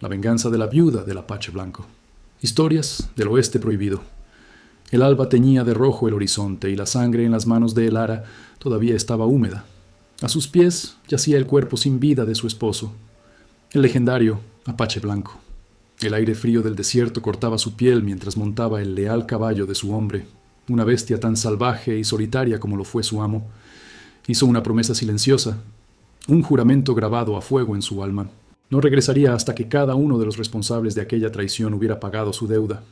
La venganza de la viuda del Apache Blanco. Historias del oeste prohibido. El alba teñía de rojo el horizonte y la sangre en las manos de Elara todavía estaba húmeda. A sus pies yacía el cuerpo sin vida de su esposo, el legendario Apache Blanco. El aire frío del desierto cortaba su piel mientras montaba el leal caballo de su hombre, una bestia tan salvaje y solitaria como lo fue su amo. Hizo una promesa silenciosa, un juramento grabado a fuego en su alma. No regresaría hasta que cada uno de los responsables de aquella traición hubiera pagado su deuda.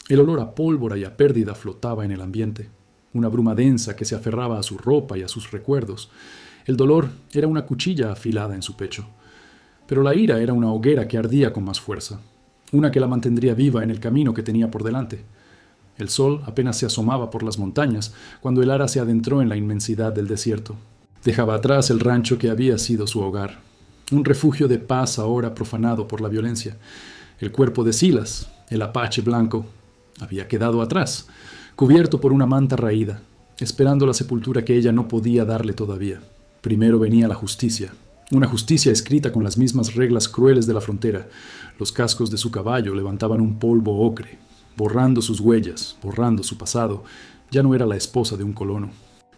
El olor a pólvora y a pérdida flotaba en el ambiente, una bruma densa que se aferraba a su ropa y a sus recuerdos. El dolor era una cuchilla afilada en su pecho, pero la ira era una hoguera que ardía con más fuerza, una que la mantendría viva en el camino que tenía por delante. El sol apenas se asomaba por las montañas cuando Elara se adentró en la inmensidad del desierto. Dejaba atrás el rancho que había sido su hogar, un refugio de paz ahora profanado por la violencia. El cuerpo de Silas, el Apache Blanco, había quedado atrás, cubierto por una manta raída, esperando la sepultura que ella no podía darle todavía. Primero venía la justicia, una justicia escrita con las mismas reglas crueles de la frontera. Los cascos de su caballo levantaban un polvo ocre, borrando sus huellas, borrando su pasado. Ya no era la esposa de un colono,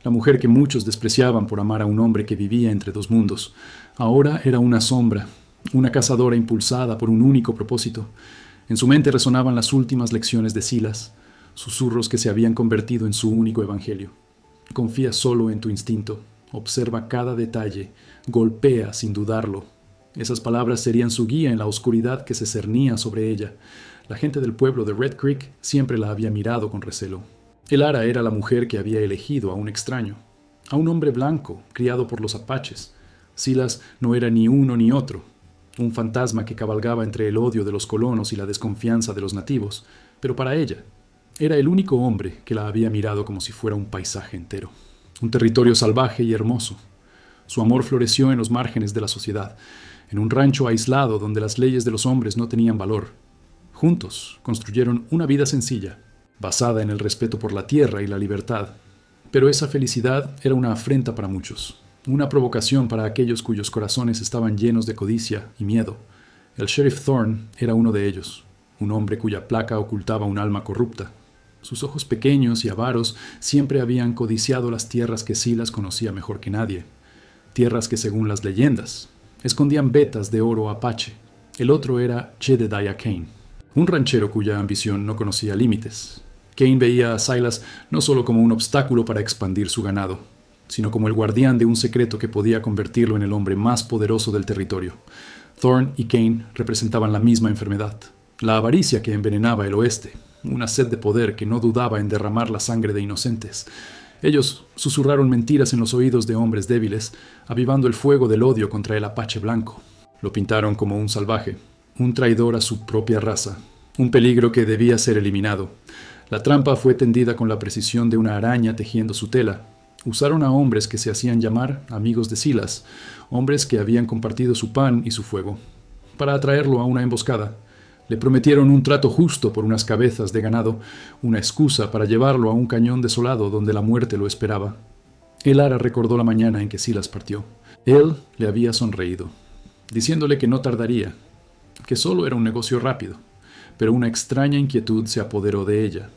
la mujer que muchos despreciaban por amar a un hombre que vivía entre dos mundos. Ahora era una sombra, una cazadora impulsada por un único propósito. En su mente resonaban las últimas lecciones de Silas, susurros que se habían convertido en su único evangelio. Confía solo en tu instinto, observa cada detalle, golpea sin dudarlo. Esas palabras serían su guía en la oscuridad que se cernía sobre ella. La gente del pueblo de Red Creek siempre la había mirado con recelo. Elara era la mujer que había elegido a un extraño, a un hombre blanco, criado por los apaches. Silas no era ni uno ni otro, un fantasma que cabalgaba entre el odio de los colonos y la desconfianza de los nativos, pero para ella era el único hombre que la había mirado como si fuera un paisaje entero, un territorio salvaje y hermoso. Su amor floreció en los márgenes de la sociedad, en un rancho aislado donde las leyes de los hombres no tenían valor. Juntos construyeron una vida sencilla, basada en el respeto por la tierra y la libertad. Pero esa felicidad era una afrenta para muchos, una provocación para aquellos cuyos corazones estaban llenos de codicia y miedo. El sheriff Thorne era uno de ellos, un hombre cuya placa ocultaba un alma corrupta. Sus ojos pequeños y avaros siempre habían codiciado las tierras que Silas conocía mejor que nadie, tierras que, según las leyendas, escondían vetas de oro apache. El otro era Jedediah Kane, un ranchero cuya ambición no conocía límites. Kane veía a Silas no solo como un obstáculo para expandir su ganado, sino como el guardián de un secreto que podía convertirlo en el hombre más poderoso del territorio. Thorne y Kane representaban la misma enfermedad, la avaricia que envenenaba el oeste, una sed de poder que no dudaba en derramar la sangre de inocentes. Ellos susurraron mentiras en los oídos de hombres débiles, avivando el fuego del odio contra el Apache Blanco. Lo pintaron como un salvaje, un traidor a su propia raza, un peligro que debía ser eliminado. La trampa fue tendida con la precisión de una araña tejiendo su tela. Usaron a hombres que se hacían llamar amigos de Silas, hombres que habían compartido su pan y su fuego, para atraerlo a una emboscada. Le prometieron un trato justo por unas cabezas de ganado, una excusa para llevarlo a un cañón desolado donde la muerte lo esperaba. Elara recordó la mañana en que Silas partió. Él le había sonreído, diciéndole que no tardaría, que solo era un negocio rápido, pero una extraña inquietud se apoderó de ella,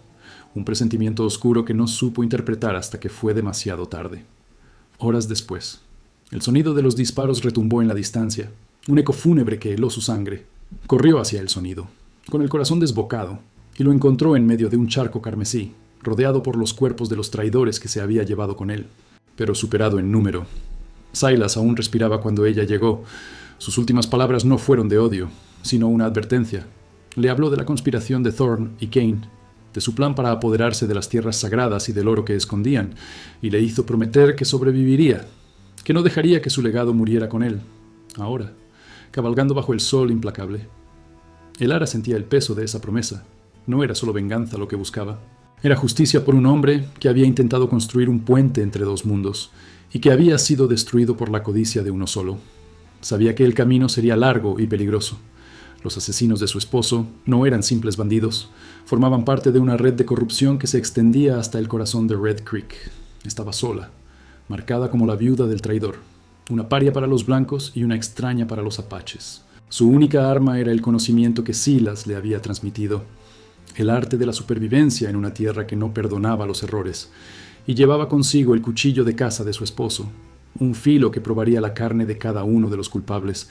un presentimiento oscuro que no supo interpretar hasta que fue demasiado tarde. Horas después, el sonido de los disparos retumbó en la distancia, un eco fúnebre que heló su sangre. Corrió hacia el sonido, con el corazón desbocado, y lo encontró en medio de un charco carmesí, rodeado por los cuerpos de los traidores que se había llevado con él, pero superado en número. Silas aún respiraba cuando ella llegó. Sus últimas palabras no fueron de odio, sino una advertencia. Le habló de la conspiración de Thorne y Kane, de su plan para apoderarse de las tierras sagradas y del oro que escondían, y le hizo prometer que sobreviviría, que no dejaría que su legado muriera con él. Ahora, cabalgando bajo el sol implacable, Elara sentía el peso de esa promesa. No era solo venganza lo que buscaba. Era justicia por un hombre que había intentado construir un puente entre dos mundos y que había sido destruido por la codicia de uno solo. Sabía que el camino sería largo y peligroso. Los asesinos de su esposo no eran simples bandidos. Formaban parte de una red de corrupción que se extendía hasta el corazón de Red Creek. Estaba sola, marcada como la viuda del traidor. Una paria para los blancos y una extraña para los apaches. Su única arma era el conocimiento que Silas le había transmitido, el arte de la supervivencia en una tierra que no perdonaba los errores, y llevaba consigo el cuchillo de caza de su esposo, un filo que probaría la carne de cada uno de los culpables.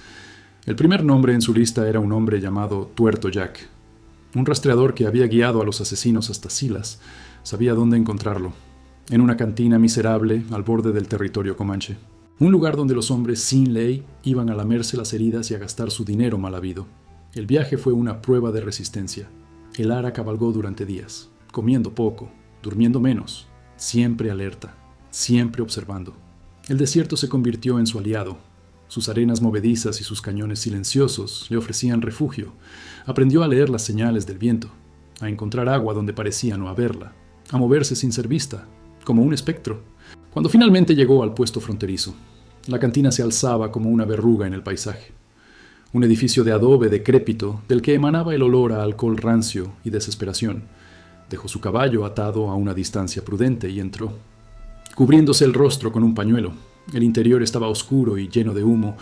El primer nombre en su lista era un hombre llamado Tuerto Jack, un rastreador que había guiado a los asesinos hasta Silas. Sabía dónde encontrarlo, en una cantina miserable al borde del territorio comanche. Un lugar donde los hombres sin ley iban a lamerse las heridas y a gastar su dinero mal habido. El viaje fue una prueba de resistencia. El Ara cabalgó durante días, comiendo poco, durmiendo menos, siempre alerta, siempre observando. El desierto se convirtió en su aliado. Sus arenas movedizas y sus cañones silenciosos le ofrecían refugio. Aprendió a leer las señales del viento, a encontrar agua donde parecía no haberla, a moverse sin ser vista, como un espectro. Cuando finalmente llegó al puesto fronterizo, la cantina se alzaba como una verruga en el paisaje. Un edificio de adobe decrépito del que emanaba el olor a alcohol rancio y desesperación. Dejó su caballo atado a una distancia prudente y entró, cubriéndose el rostro con un pañuelo. El interior estaba oscuro y lleno de humo,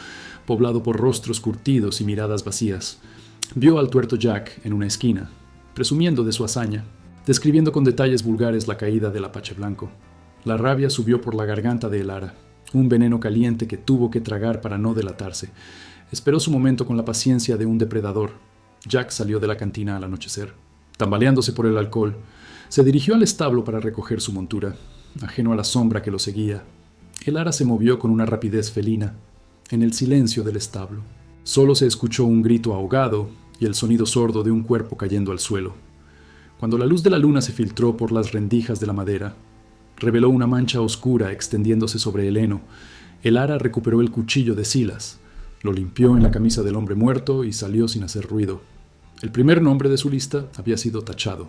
poblado por rostros curtidos y miradas vacías. Vio al Tuerto Jack en una esquina, presumiendo de su hazaña, describiendo con detalles vulgares la caída del Apache Blanco. La rabia subió por la garganta de El Ara, un veneno caliente que tuvo que tragar para no delatarse. Esperó su momento con la paciencia de un depredador. Jack salió de la cantina al anochecer. Tambaleándose por el alcohol, se dirigió al establo para recoger su montura, ajeno a la sombra que lo seguía. El Ara se movió con una rapidez felina, en el silencio del establo. Solo se escuchó un grito ahogado y el sonido sordo de un cuerpo cayendo al suelo. Cuando la luz de la luna se filtró por las rendijas de la madera, reveló una mancha oscura extendiéndose sobre el heno. El Ara recuperó el cuchillo de Silas, lo limpió en la camisa del hombre muerto y salió sin hacer ruido. El primer nombre de su lista había sido tachado,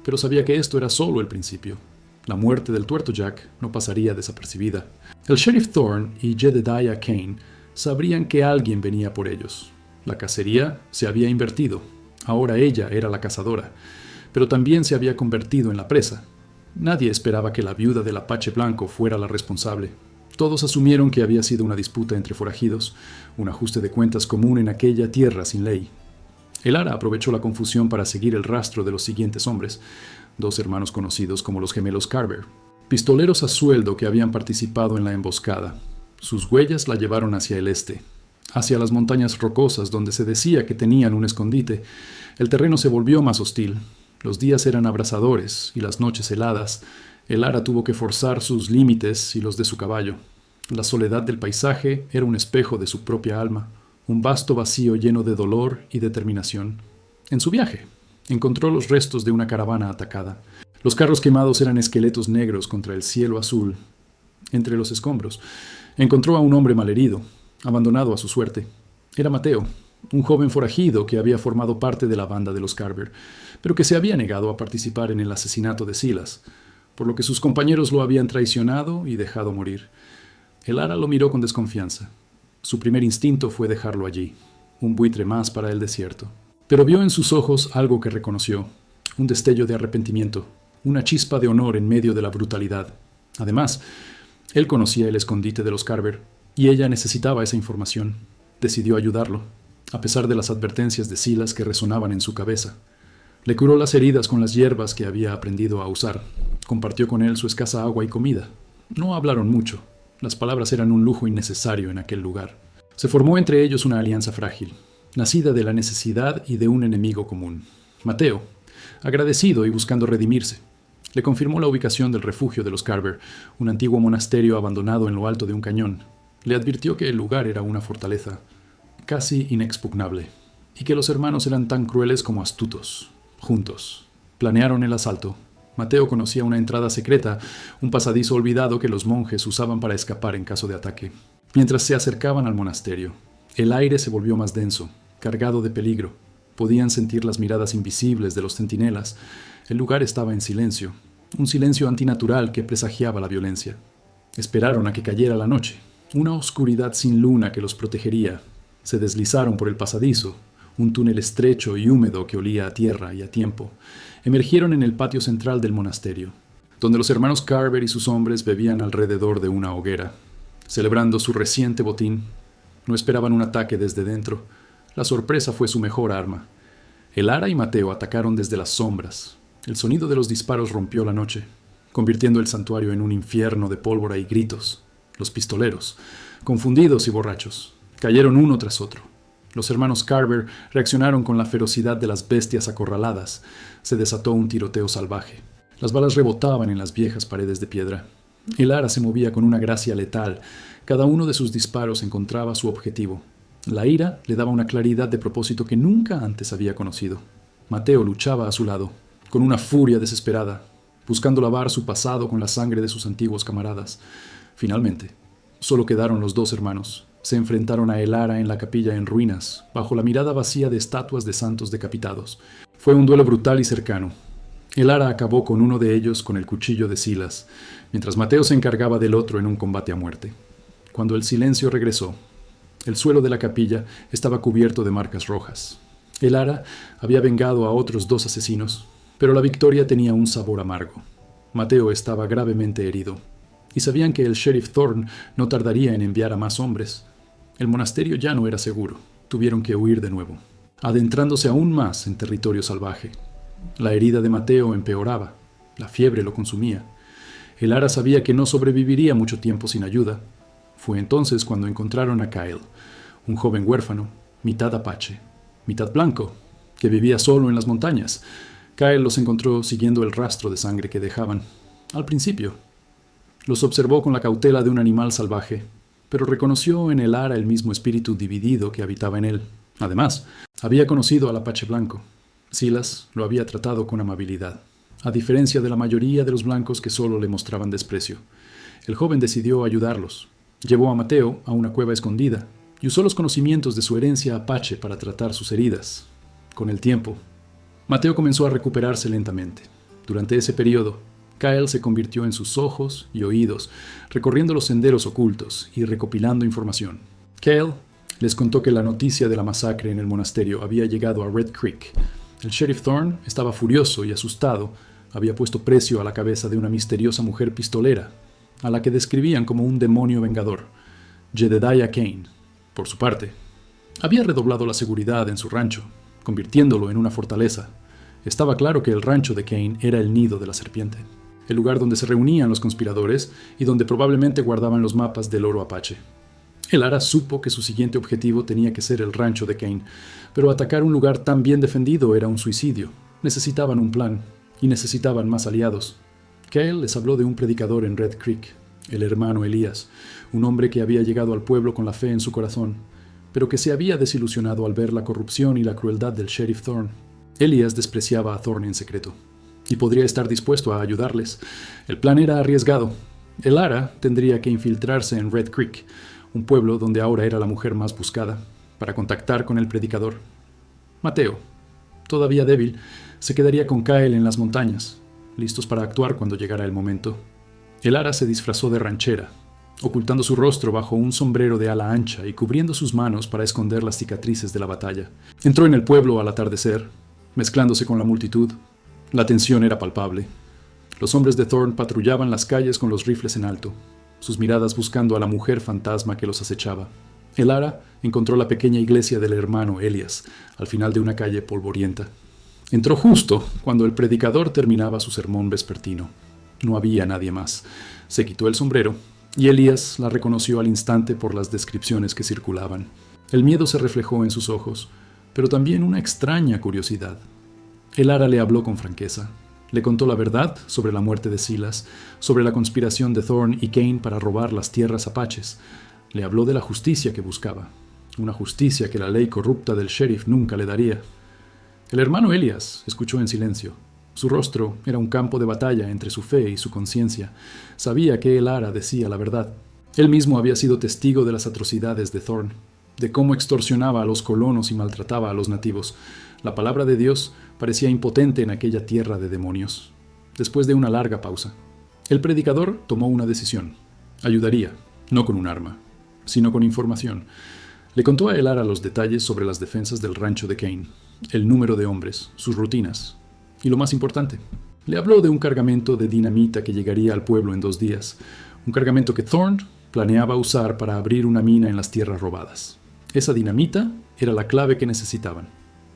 pero sabía que esto era solo el principio. La muerte del Tuerto Jack no pasaría desapercibida. El sheriff Thorne y Jedediah Kane sabrían que alguien venía por ellos. La cacería se había invertido. Ahora ella era la cazadora, pero también se había convertido en la presa. Nadie esperaba que la viuda del Apache Blanco fuera la responsable. Todos asumieron que había sido una disputa entre forajidos, un ajuste de cuentas común en aquella tierra sin ley. El Ara aprovechó la confusión para seguir el rastro de los siguientes hombres, dos hermanos conocidos como los gemelos Carver, pistoleros a sueldo que habían participado en la emboscada. Sus huellas la llevaron hacia el este, hacia las montañas rocosas donde se decía que tenían un escondite. El terreno se volvió más hostil. Los días eran abrasadores y las noches heladas. El Ara tuvo que forzar sus límites y los de su caballo. La soledad del paisaje era un espejo de su propia alma, un vasto vacío lleno de dolor y determinación. En su viaje, encontró los restos de una caravana atacada. Los carros quemados eran esqueletos negros contra el cielo azul. Entre los escombros, encontró a un hombre malherido, abandonado a su suerte. Era Mateo, un joven forajido que había formado parte de la banda de los Carver, pero que se había negado a participar en el asesinato de Silas, por lo que sus compañeros lo habían traicionado y dejado morir. El Ara lo miró con desconfianza. Su primer instinto fue dejarlo allí, un buitre más para el desierto. Pero vio en sus ojos algo que reconoció, un destello de arrepentimiento, una chispa de honor en medio de la brutalidad. Además, él conocía el escondite de los Carver, y ella necesitaba esa información. Decidió ayudarlo, a pesar de las advertencias de Silas que resonaban en su cabeza. Le curó las heridas con las hierbas que había aprendido a usar. Compartió con él su escasa agua y comida. No hablaron mucho. Las palabras eran un lujo innecesario en aquel lugar. Se formó entre ellos una alianza frágil, nacida de la necesidad y de un enemigo común. Mateo, agradecido y buscando redimirse, le confirmó la ubicación del refugio de los Carver, un antiguo monasterio abandonado en lo alto de un cañón. Le advirtió que el lugar era una fortaleza casi inexpugnable, y que los hermanos eran tan crueles como astutos. Juntos, planearon el asalto. Mateo conocía una entrada secreta, un pasadizo olvidado que los monjes usaban para escapar en caso de ataque. Mientras se acercaban al monasterio, el aire se volvió más denso, cargado de peligro. Podían sentir las miradas invisibles de los centinelas. El lugar estaba en silencio, un silencio antinatural que presagiaba la violencia. Esperaron a que cayera la noche, una oscuridad sin luna que los protegería. Se deslizaron por el pasadizo, un túnel estrecho y húmedo que olía a tierra y a tiempo. Emergieron en el patio central del monasterio, donde los hermanos Carver y sus hombres bebían alrededor de una hoguera, celebrando su reciente botín. No esperaban un ataque desde dentro. La sorpresa fue su mejor arma. Elara y Mateo atacaron desde las sombras. El sonido de los disparos rompió la noche, convirtiendo el santuario en un infierno de pólvora y gritos. Los pistoleros, confundidos y borrachos, cayeron uno tras otro. Los hermanos Carver reaccionaron con la ferocidad de las bestias acorraladas. Se desató un tiroteo salvaje. Las balas rebotaban en las viejas paredes de piedra. Elara se movía con una gracia letal. Cada uno de sus disparos encontraba su objetivo. La ira le daba una claridad de propósito que nunca antes había conocido. Mateo luchaba a su lado, con una furia desesperada, buscando lavar su pasado con la sangre de sus antiguos camaradas. Finalmente, solo quedaron los dos hermanos. Se enfrentaron a Elara en la capilla en ruinas, bajo la mirada vacía de estatuas de santos decapitados. Fue un duelo brutal y cercano. Elara acabó con uno de ellos con el cuchillo de Silas, mientras Mateo se encargaba del otro en un combate a muerte. Cuando el silencio regresó, el suelo de la capilla estaba cubierto de marcas rojas. Elara había vengado a otros 2 asesinos, pero la victoria tenía un sabor amargo. Mateo estaba gravemente herido, y sabían que el sheriff Thorne no tardaría en enviar a más hombres. El monasterio ya no era seguro. Tuvieron que huir de nuevo, adentrándose aún más en territorio salvaje. La herida de Mateo empeoraba. La fiebre lo consumía. Elara sabía que no sobreviviría mucho tiempo sin ayuda. Fue entonces cuando encontraron a Kyle, un joven huérfano, mitad apache, mitad blanco, que vivía solo en las montañas. Kyle los encontró siguiendo el rastro de sangre que dejaban. Al principio, los observó con la cautela de un animal salvaje, pero reconoció en Elara el mismo espíritu dividido que habitaba en él. Además, había conocido al apache blanco. Silas lo había tratado con amabilidad, a diferencia de la mayoría de los blancos que solo le mostraban desprecio. El joven decidió ayudarlos. Llevó a Mateo a una cueva escondida y usó los conocimientos de su herencia apache para tratar sus heridas. Con el tiempo, Mateo comenzó a recuperarse lentamente. Durante ese periodo, Kyle se convirtió en sus ojos y oídos, recorriendo los senderos ocultos y recopilando información. Kyle les contó que la noticia de la masacre en el monasterio había llegado a Red Creek. El sheriff Thorne estaba furioso y asustado. Había puesto precio a la cabeza de una misteriosa mujer pistolera, a la que describían como un demonio vengador, Jedediah Kane. Por su parte, había redoblado la seguridad en su rancho, convirtiéndolo en una fortaleza. Estaba claro que el rancho de Kane era el nido de la serpiente, el lugar donde se reunían los conspiradores y donde probablemente guardaban los mapas del oro apache. Elara supo que su siguiente objetivo tenía que ser el rancho de Kane, pero atacar un lugar tan bien defendido era un suicidio. Necesitaban un plan, y necesitaban más aliados. Kyle les habló de un predicador en Red Creek, el hermano Elías, un hombre que había llegado al pueblo con la fe en su corazón, pero que se había desilusionado al ver la corrupción y la crueldad del sheriff Thorne. Elías despreciaba a Thorne en secreto, y podría estar dispuesto a ayudarles. El plan era arriesgado. Elara tendría que infiltrarse en Red Creek, un pueblo donde ahora era la mujer más buscada, para contactar con el predicador. Mateo, todavía débil, se quedaría con Kyle en las montañas, listos para actuar cuando llegara el momento. Elara se disfrazó de ranchera, ocultando su rostro bajo un sombrero de ala ancha y cubriendo sus manos para esconder las cicatrices de la batalla. Entró en el pueblo al atardecer, mezclándose con la multitud. La tensión era palpable. Los hombres de Thorne patrullaban las calles con los rifles en alto, sus miradas buscando a la mujer fantasma que los acechaba. Elara encontró la pequeña iglesia del hermano Elias, al final de una calle polvorienta. Entró justo cuando el predicador terminaba su sermón vespertino. No había nadie más. Se quitó el sombrero, y Elías la reconoció al instante por las descripciones que circulaban. El miedo se reflejó en sus ojos, pero también una extraña curiosidad. Elara le habló con franqueza. Le contó la verdad sobre la muerte de Silas, sobre la conspiración de Thorne y Kane para robar las tierras apaches. Le habló de la justicia que buscaba, una justicia que la ley corrupta del sheriff nunca le daría. El hermano Elias escuchó en silencio. Su rostro era un campo de batalla entre su fe y su conciencia. Sabía que Elara decía la verdad. Él mismo había sido testigo de las atrocidades de Thorne, de cómo extorsionaba a los colonos y maltrataba a los nativos. La palabra de Dios parecía impotente en aquella tierra de demonios. Después de una larga pausa, el predicador tomó una decisión. Ayudaría, no con un arma, sino con información. Le contó a Elara los detalles sobre las defensas del rancho de Kane, el número de hombres, sus rutinas, y lo más importante, le habló de un cargamento de dinamita que llegaría al pueblo en 2 días, un cargamento que Thorne planeaba usar para abrir una mina en las tierras robadas. Esa dinamita era la clave que necesitaban.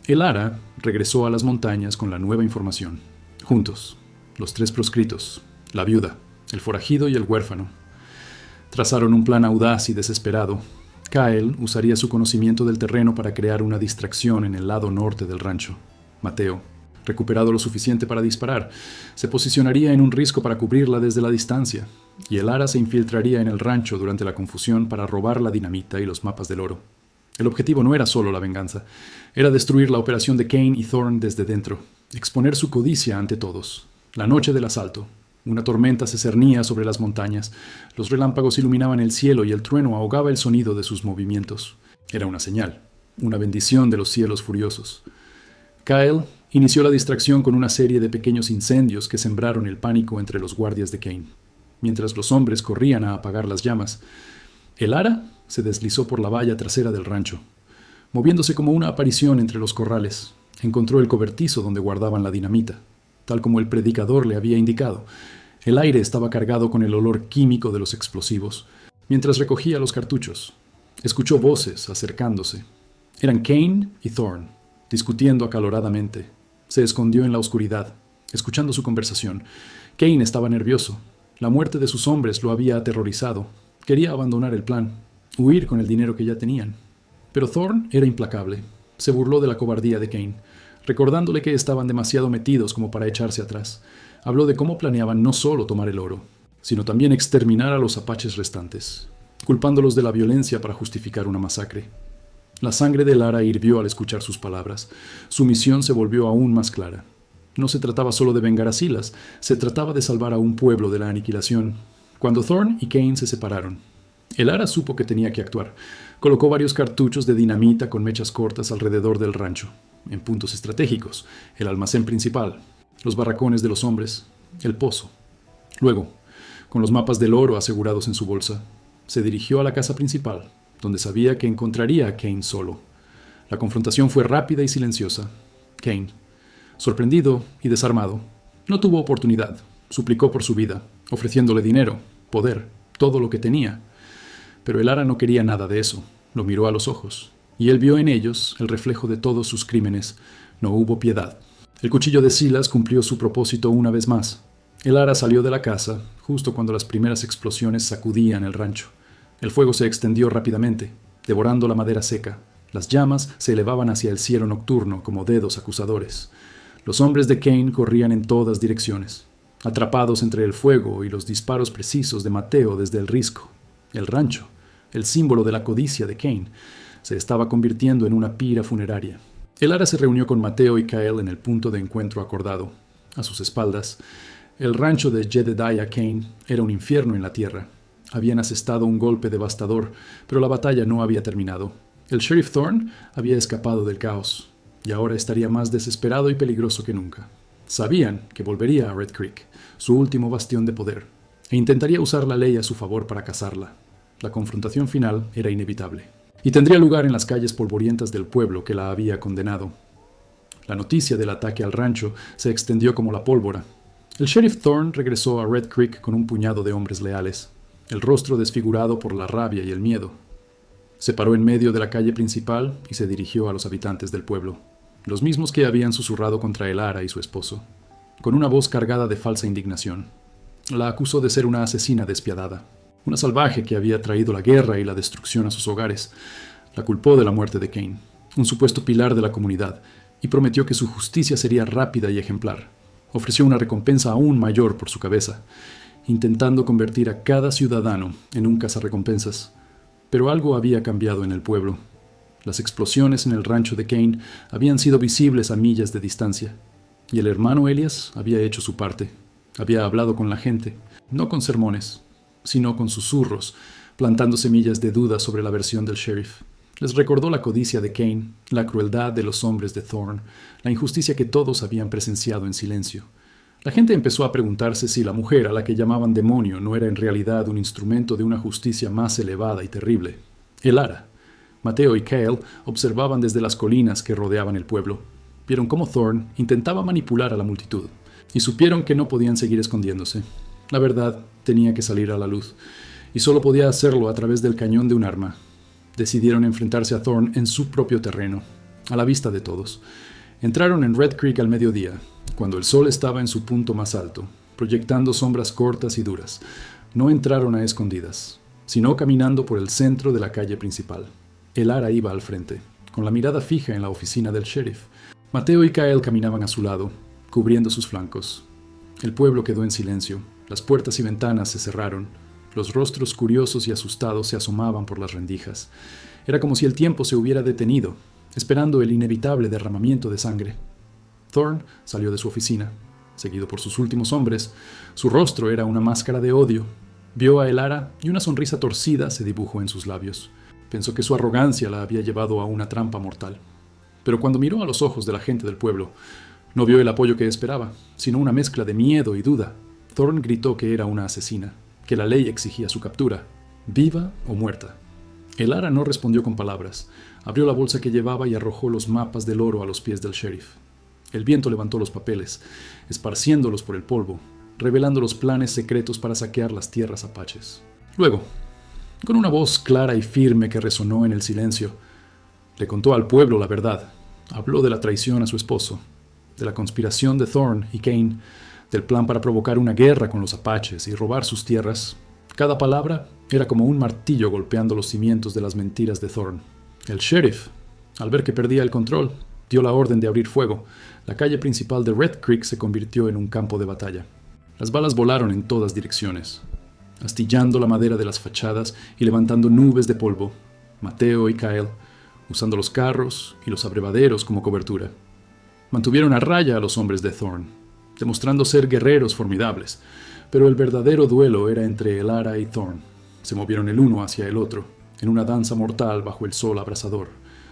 Elara regresó a las montañas con la nueva información. Juntos, los 3 proscritos, la viuda, el forajido y el huérfano, trazaron un plan audaz y desesperado. Kyle usaría su conocimiento del terreno para crear una distracción en el lado norte del rancho. Mateo, recuperado lo suficiente para disparar, se posicionaría en un risco para cubrirla desde la distancia, y Elara se infiltraría en el rancho durante la confusión para robar la dinamita y los mapas del oro. El objetivo no era solo la venganza, era destruir la operación de Kane y Thorne desde dentro, exponer su codicia ante todos. La noche del asalto. Una tormenta se cernía sobre las montañas, los relámpagos iluminaban el cielo y el trueno ahogaba el sonido de sus movimientos. Era una señal, una bendición de los cielos furiosos. Kyle inició la distracción con una serie de pequeños incendios que sembraron el pánico entre los guardias de Kane. Mientras los hombres corrían a apagar las llamas, Elara se deslizó por la valla trasera del rancho. Moviéndose como una aparición entre los corrales, encontró el cobertizo donde guardaban la dinamita, tal como el predicador le había indicado. El aire estaba cargado con el olor químico de los explosivos. Mientras recogía los cartuchos, escuchó voces acercándose. Eran Kane y Thorne, discutiendo acaloradamente. Se escondió en la oscuridad, escuchando su conversación. Kane estaba nervioso. La muerte de sus hombres lo había aterrorizado. Quería abandonar el plan, huir con el dinero que ya tenían. Pero Thorne era implacable. Se burló de la cobardía de Kane, recordándole que estaban demasiado metidos como para echarse atrás. Habló de cómo planeaban no solo tomar el oro, sino también exterminar a los apaches restantes, culpándolos de la violencia para justificar una masacre. La sangre de Lara hirvió al escuchar sus palabras. Su misión se volvió aún más clara. No se trataba solo de vengar a Silas, se trataba de salvar a un pueblo de la aniquilación. Cuando Thorne y Kane se separaron, Elara supo que tenía que actuar. Colocó varios cartuchos de dinamita con mechas cortas alrededor del rancho, en puntos estratégicos, el almacén principal, los barracones de los hombres, el pozo. Luego, con los mapas del oro asegurados en su bolsa, se dirigió a la casa principal, donde sabía que encontraría a Kane solo. La confrontación fue rápida y silenciosa. Kane, sorprendido y desarmado, no tuvo oportunidad. Suplicó por su vida, ofreciéndole dinero, poder, todo lo que tenía. Pero Elara no quería nada de eso. Lo miró a los ojos, y él vio en ellos el reflejo de todos sus crímenes. No hubo piedad. El cuchillo de Silas cumplió su propósito una vez más. Elara salió de la casa justo cuando las primeras explosiones sacudían el rancho. El fuego se extendió rápidamente, devorando la madera seca. Las llamas se elevaban hacia el cielo nocturno como dedos acusadores. Los hombres de Kane corrían en todas direcciones, atrapados entre el fuego y los disparos precisos de Mateo desde el risco. El rancho, el símbolo de la codicia de Kane, se estaba convirtiendo en una pira funeraria. Elara se reunió con Mateo y Kyle en el punto de encuentro acordado. A sus espaldas, el rancho de Jedediah Kane era un infierno en la tierra. Habían asestado un golpe devastador, pero la batalla no había terminado. El sheriff Thorne había escapado del caos, y ahora estaría más desesperado y peligroso que nunca. Sabían que volvería a Red Creek, su último bastión de poder, e intentaría usar la ley a su favor para cazarla. La confrontación final era inevitable, y tendría lugar en las calles polvorientas del pueblo que la había condenado. La noticia del ataque al rancho se extendió como la pólvora. El sheriff Thorne regresó a Red Creek con un puñado de hombres leales, el rostro desfigurado por la rabia y el miedo. Se paró en medio de la calle principal y se dirigió a los habitantes del pueblo, los mismos que habían susurrado contra Elara y su esposo, con una voz cargada de falsa indignación. La acusó de ser una asesina despiadada, una salvaje que había traído la guerra y la destrucción a sus hogares. La culpó de la muerte de Kane, un supuesto pilar de la comunidad, y prometió que su justicia sería rápida y ejemplar. Ofreció una recompensa aún mayor por su cabeza, intentando convertir a cada ciudadano en un cazarrecompensas. Pero algo había cambiado en el pueblo. Las explosiones en el rancho de Kane habían sido visibles a millas de distancia, y el hermano Elias había hecho su parte. Había hablado con la gente, no con sermones, sino con susurros, plantando semillas de duda sobre la versión del sheriff. Les recordó la codicia de Kane, la crueldad de los hombres de Thorne, la injusticia que todos habían presenciado en silencio. La gente empezó a preguntarse si la mujer a la que llamaban demonio no era en realidad un instrumento de una justicia más elevada y terrible. Elara. Mateo y Kyle observaban desde las colinas que rodeaban el pueblo. Vieron cómo Thorne intentaba manipular a la multitud, y supieron que no podían seguir escondiéndose. La verdad tenía que salir a la luz, y solo podía hacerlo a través del cañón de un arma. Decidieron enfrentarse a Thorn en su propio terreno, a la vista de todos. Entraron en Red Creek al mediodía, cuando el sol estaba en su punto más alto, proyectando sombras cortas y duras. No entraron a escondidas, sino caminando por el centro de la calle principal. El Ara iba al frente, con la mirada fija en la oficina del sheriff. Mateo y Kyle caminaban a su lado, cubriendo sus flancos. El pueblo quedó en silencio, las puertas y ventanas se cerraron, los rostros curiosos y asustados se asomaban por las rendijas. Era como si el tiempo se hubiera detenido, esperando el inevitable derramamiento de sangre. Thorn salió de su oficina, seguido por sus últimos hombres. Su rostro era una máscara de odio. Vio a El Ara y una sonrisa torcida se dibujó en sus labios. Pensó que su arrogancia la había llevado a una trampa mortal. Pero cuando miró a los ojos de la gente del pueblo, no vio el apoyo que esperaba, sino una mezcla de miedo y duda. Thorn gritó que era una asesina, que la ley exigía su captura, viva o muerta. El Ara no respondió con palabras. Abrió la bolsa que llevaba y arrojó los mapas del oro a los pies del sheriff. El viento levantó los papeles, esparciéndolos por el polvo, revelando los planes secretos para saquear las tierras apaches. Luego, con una voz clara y firme que resonó en el silencio, le contó al pueblo la verdad. Habló de la traición a su esposo, de la conspiración de Thorn y Kane, del plan para provocar una guerra con los apaches y robar sus tierras. Cada palabra era como un martillo golpeando los cimientos de las mentiras de Thorn. El sheriff, al ver que perdía el control, dio la orden de abrir fuego. La calle principal de Red Creek se convirtió en un campo de batalla. Las balas volaron en todas direcciones, astillando la madera de las fachadas y levantando nubes de polvo. Mateo y Kyle, usando los carros y los abrevaderos como cobertura, mantuvieron a raya a los hombres de Thorn, demostrando ser guerreros formidables. Pero el verdadero duelo era entre El Ara y Thorn. Se movieron el uno hacia el otro, en una danza mortal bajo el sol abrasador.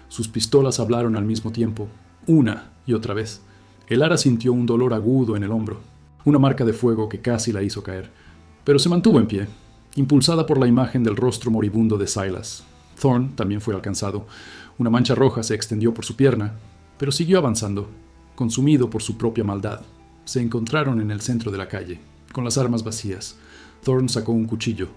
Sus pistolas hablaron al mismo tiempo, una y otra vez. El Ara sintió un dolor agudo en el hombro, una marca de fuego que casi la hizo caer, pero se mantuvo en pie, impulsada por la imagen del rostro moribundo de Silas. Thorn también fue alcanzado. Una mancha roja se extendió por su pierna, pero siguió avanzando, consumido por su propia maldad. Se encontraron en el centro de la calle, con las armas vacías. Thorn sacó un cuchillo,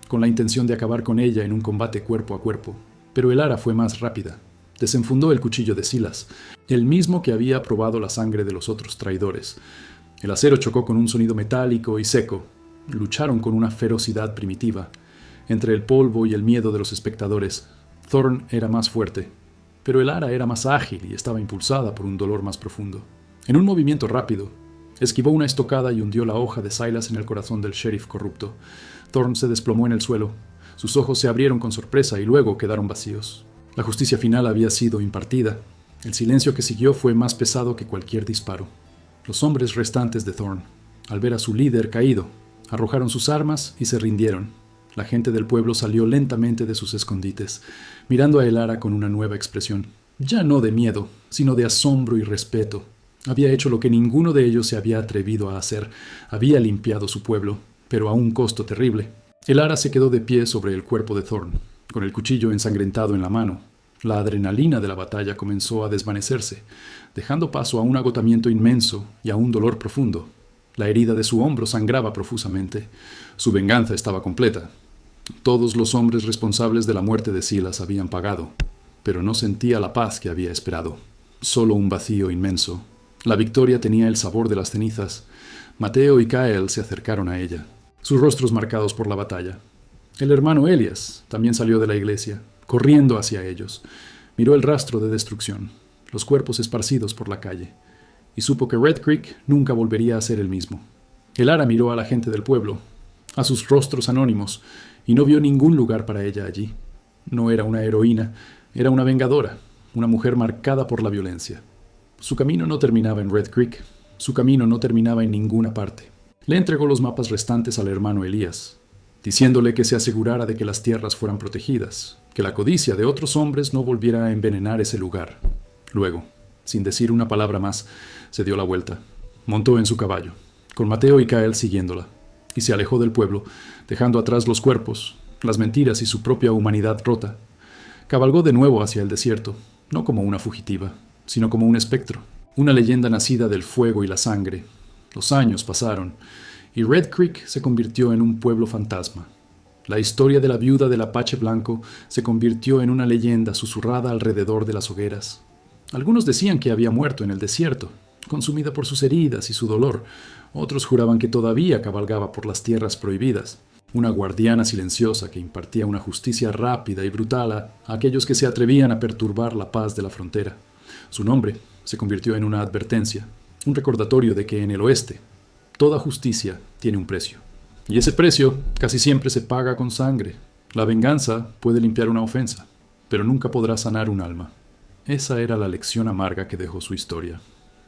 con la intención de acabar con ella en un combate cuerpo a cuerpo, pero el Ara fue más rápida. Desenfundó el cuchillo de Silas, el mismo que había probado la sangre de los otros traidores. El acero chocó con un sonido metálico y seco. Lucharon con una ferocidad primitiva. Entre el polvo y el miedo de los espectadores, Thorn era más fuerte, pero el Ara era más ágil y estaba impulsada por un dolor más profundo. En un movimiento rápido, esquivó una estocada y hundió la hoja de Silas en el corazón del sheriff corrupto. Thorn se desplomó en el suelo. Sus ojos se abrieron con sorpresa y luego quedaron vacíos. La justicia final había sido impartida. El silencio que siguió fue más pesado que cualquier disparo. Los hombres restantes de Thorn, al ver a su líder caído, arrojaron sus armas y se rindieron. La gente del pueblo salió lentamente de sus escondites, mirando a El Ara con una nueva expresión. Ya no de miedo, sino de asombro y respeto. Había hecho lo que ninguno de ellos se había atrevido a hacer. Había limpiado su pueblo, pero a un costo terrible. El Ara se quedó de pie sobre el cuerpo de Thorn, con el cuchillo ensangrentado en la mano. La adrenalina de la batalla comenzó a desvanecerse, dejando paso a un agotamiento inmenso y a un dolor profundo. La herida de su hombro sangraba profusamente. Su venganza estaba completa. Todos los hombres responsables de la muerte de Silas habían pagado, pero no sentía la paz que había esperado. Solo un vacío inmenso. La victoria tenía el sabor de las cenizas. Mateo y Kyle se acercaron a ella, sus rostros marcados por la batalla. El hermano Elias también salió de la iglesia, corriendo hacia ellos. Miró el rastro de destrucción, los cuerpos esparcidos por la calle, y supo que Red Creek nunca volvería a ser el mismo. El Ara miró a la gente del pueblo, a sus rostros anónimos, y no vio ningún lugar para ella allí. No era una heroína, era una vengadora, una mujer marcada por la violencia. Su camino no terminaba en Red Creek, su camino no terminaba en ninguna parte. Le entregó los mapas restantes al hermano Elías, diciéndole que se asegurara de que las tierras fueran protegidas, que la codicia de otros hombres no volviera a envenenar ese lugar. Luego, sin decir una palabra más, se dio la vuelta, montó en su caballo, con Mateo y Kyle siguiéndola, y se alejó del pueblo, dejando atrás los cuerpos, las mentiras y su propia humanidad rota. Cabalgó de nuevo hacia el desierto, no como una fugitiva, sino como un espectro, una leyenda nacida del fuego y la sangre. Los años pasaron, y Red Creek se convirtió en un pueblo fantasma. La historia de la viuda del Apache blanco se convirtió en una leyenda susurrada alrededor de las hogueras. Algunos decían que había muerto en el desierto, consumida por sus heridas y su dolor. Otros juraban que todavía cabalgaba por las tierras prohibidas, una guardiana silenciosa que impartía una justicia rápida y brutal a aquellos que se atrevían a perturbar la paz de la frontera. Su nombre se convirtió en una advertencia, un recordatorio de que en el oeste toda justicia tiene un precio. Y ese precio casi siempre se paga con sangre. La venganza puede limpiar una ofensa, pero nunca podrá sanar un alma. Esa era la lección amarga que dejó su historia.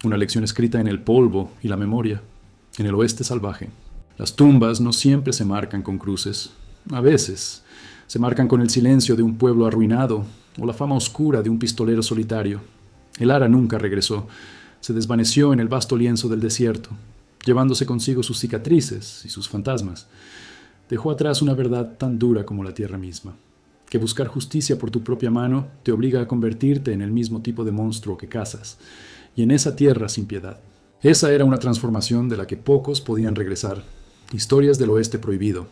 Una lección escrita en el polvo y la memoria, en el oeste salvaje. Las tumbas no siempre se marcan con cruces. A veces se marcan con el silencio de un pueblo arruinado o la fama oscura de un pistolero solitario. El Ara nunca regresó. Se desvaneció en el vasto lienzo del desierto, llevándose consigo sus cicatrices y sus fantasmas. Dejó atrás una verdad tan dura como la tierra misma, que buscar justicia por tu propia mano te obliga a convertirte en el mismo tipo de monstruo que cazas, y en esa tierra sin piedad. Esa era una transformación de la que pocos podían regresar. Historias del oeste prohibido,